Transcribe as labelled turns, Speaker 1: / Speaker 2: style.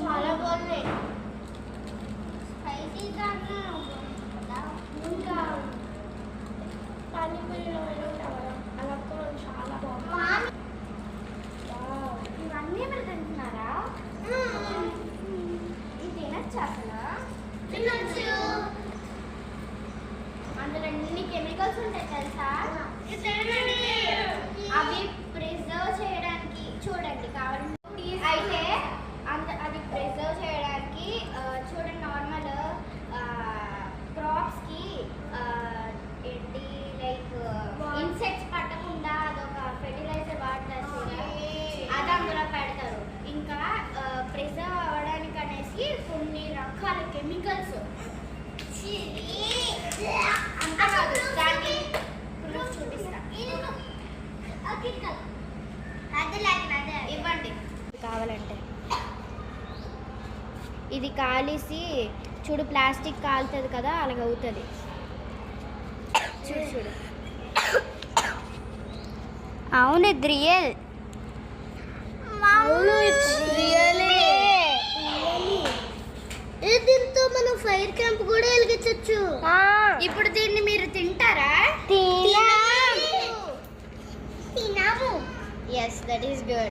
Speaker 1: చాలా బాగున్నాయి. స్పైసీగా ఇంకా పానీపూరిలో అలా కూడా చాలా బాగుంది. ఇవన్నీ మీరు తింటున్నారా? ఇది తినచ్చు అసలు? తినచ్చు. అందులో ఎన్ని కెమికల్స్ ఉంటాయి తెలుసా? అవి ప్రిజర్వ్ చేయడానికి చూడండి కావాలంటే అయితే అది ప్రిజర్వ్ చేయడానికి చూడండి నార్మల్ క్రాప్స్కి ఏంటి లైక్ ఇన్సెక్ట్స్ పట్టకుండా అదొక ఫెర్టిలైజర్ వాడతారు, అది అందులో పెడతారు. ఇంకా ప్రిజర్వ్ అవ్వడానికి అనేసి కొన్ని రకాల కెమికల్స్ అంతా కాదు. దాన్ని చూపిస్తా, ఇవ్వండి కావాలంటే. ఇది కాలిసి చూడు, ప్లాస్టిక్ కాలుతుంది కదా, అలాగ అవుతుంది. చూడు చూడు. అవును, ఇది రియల్. దీంతో మనం ఫైర్ క్యాంప్ కూడా వెలిగించవచ్చు. ఇప్పుడు దీన్ని మీరు తింటారా? తినాము. Yes, that is good.